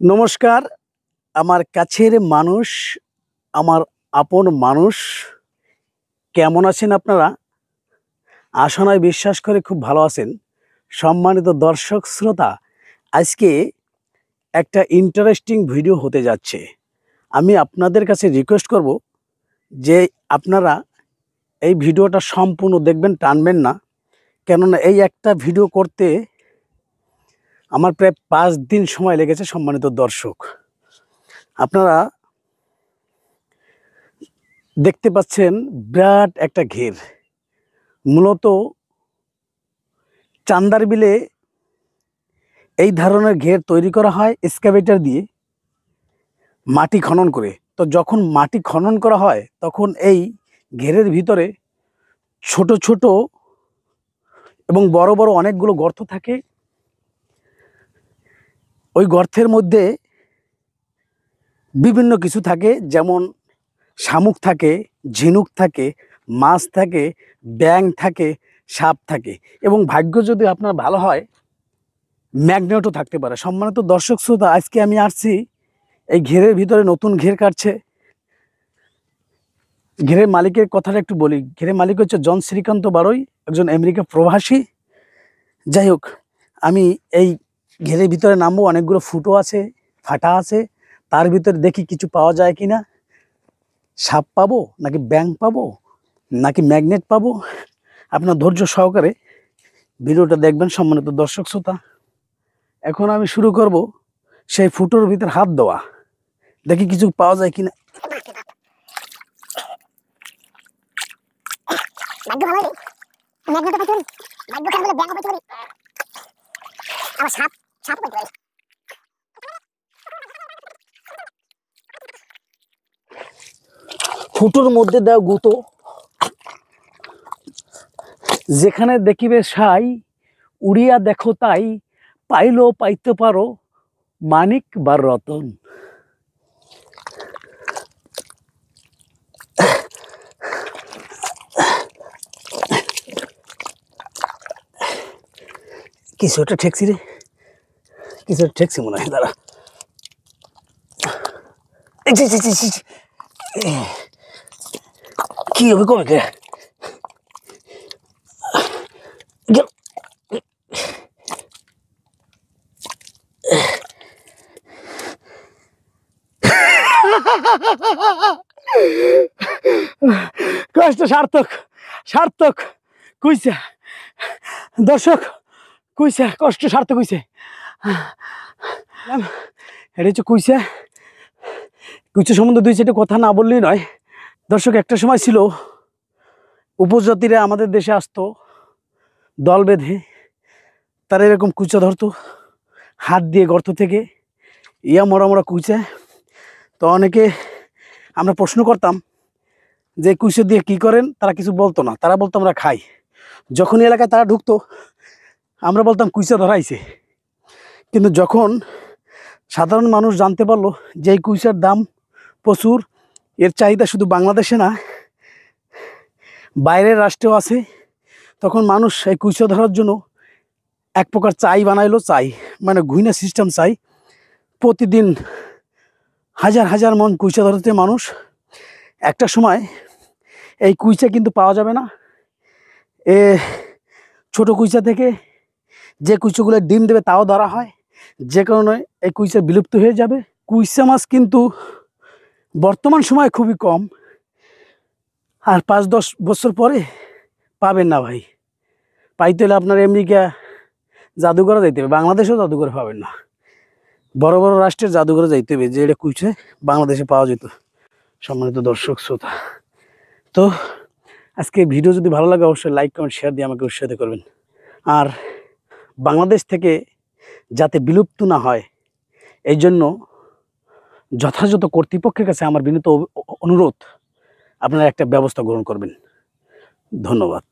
নমস্কার। আমার কাছের মানুষ, আমার আপন মানুষ, কেমন আছেন আপনারা? আশা নয় বিশ্বাস করে খুব ভালো আছেন। সম্মানিত দর্শক শ্রোতা, আজকে একটা ইন্টারেস্টিং ভিডিও হতে যাচ্ছে। আমি আপনাদের কাছে রিকোয়েস্ট করব যে আপনারা এই ভিডিওটা সম্পূর্ণ দেখবেন, টানবেন না। কেননা এই একটা ভিডিও করতে আমার প্রায় ৫ দিন সময় লেগেছে। সম্মানিত দর্শক, আপনারা দেখতে পাচ্ছেন বিরাট একটা ঘের। মূলত চান্দার বিলে এই ধরনের ঘের তৈরি করা হয় এক্সকাভেটর দিয়ে, মাটি খনন করে। তো যখন মাটি খনন করা হয় তখন এই ঘেরের ভিতরে ছোট ছোট এবং বড় বড় অনেকগুলো গর্ত থাকে। ওই গর্তের মধ্যে বিভিন্ন কিছু থাকে, যেমন শামুক থাকে, ঝিনুক থাকে, মাছ থাকে, ব্যাঙ থাকে, সাপ থাকে, এবং ভাগ্য যদি আপনার ভালো হয় ম্যাগনেটও থাকতে পারে। সম্মানিত দর্শক শ্রোতা, আজকে আমি আসছি এই ঘেরের ভিতরে নতুন ঘের কাটছে। ঘেরের মালিকের কথাটা একটু বলি। ঘেরের মালিক হচ্ছে জন শ্রীকান্ত বারৈ, একজন আমেরিকা প্রবাসী। যাই হোক, আমি এই ঘেরের ভিতরে নামবো। অনেকগুলো ফুটো আছে, ফাটা আছে। তার ভিতরে দেখি কিছু পাওয়া যায় কিনা। সাপ পাবো নাকি ব্যাঙ পাবো নাকি ম্যাগনেট পাবো। আপনার ধৈর্য সহকারে ভিডিওটা দেখবেন সম্মানিত দর্শক শ্রোতা। এখন আমি শুরু করব সেই ফুটোর ভিতর হাত দেওয়া, দেখি কিছু পাওয়া যায় কিনা। ভাগ্য ভালো রে, ম্যাগনেটও পেতে পারি, ভাগ্য খারাপ হলে ব্যাঙও পেতে পারি, আবার সাপও পেতে পারি। ফুটোর মধ্যে দেওয়া গুঁতো, যেখানে দেখিবে সাই, উড়িয়া দেখো তাই, পাইলেও পাইতে পারো মানিক বা রতন। কিছু একটা ঠেকছি রে, কিছু একটা ঠেকছি মনে হয়। দাঁড়া, কি হবে কবে কে কষ্ট সার্থক, সার্থক কইছে দর্শক, কইছে কষ্ট সার্থক হইছে। এটা হচ্ছে কুইসা। কুইচা সম্বন্ধে দুই চারটে কথা না বললেই নয়। দর্শক, একটা সময় ছিল উপজাতিরা আমাদের দেশে আসতো দল বেঁধে। তারা এরকম কুচা ধরতো হাত দিয়ে গর্ত থেকে, ইয়া মরা মরা কুচা। তো অনেকে আমরা প্রশ্ন করতাম যে কুচা দিয়ে কি করেন। তারা কিছু বলতো না, তারা বলতো আমরা খাই। যখন এলাকায় তারা ঢুকতো আমরা বলতাম কুচা ধরাইছে। কিন্তু যখন সাধারণ মানুষ জানতে পারলো যে এই কুইচার দাম প্রচুর, এর চাহিদা শুধু বাংলাদেশে না বাইরের রাষ্ট্রেও আছে, তখন মানুষ এই কুইচা ধরার জন্য এক প্রকার চাই বানাইলো। চাই মানে ঘুইনা সিস্টেম চাই। প্রতিদিন হাজার হাজার মন কুইচা ধরতে মানুষ। একটা সময় এই কুইচা কিন্তু পাওয়া যাবে না। এ ছোট কুইচা থেকে যে কুইচাগুলো ডিম দেবে তাও ধরা হয়, যে কারণে এই কুইচা বিলুপ্ত হয়ে যাবে। কুইচা মাছ কিন্তু বর্তমান সময় খুবই কম, আর ৫-১০ বছর পরে পাবেন না ভাই। পাইতে হলে আপনার আমেরিকা জাদুঘরে যাইতে হবে, বাংলাদেশেও জাদুঘরে পাবেন না। বড় বড় রাষ্ট্রের জাদুঘরে যাইতে হবে যে এটা কুইচে বাংলাদেশে পাওয়া যেত। সম্মানিত দর্শক শ্রোতা, তো আজকে ভিডিও যদি ভালো লাগে অবশ্যই লাইক কমেন্ট শেয়ার দিয়ে আমাকে উৎসাহিত করবেন। আর বাংলাদেশ থেকে যাতে বিলুপ্ত না হয় এই জন্য যথাযথ কর্তৃপক্ষের কাছে আমার বিনীত অনুরোধ, আপনারা একটা ব্যবস্থা গ্রহণ করবেন। ধন্যবাদ।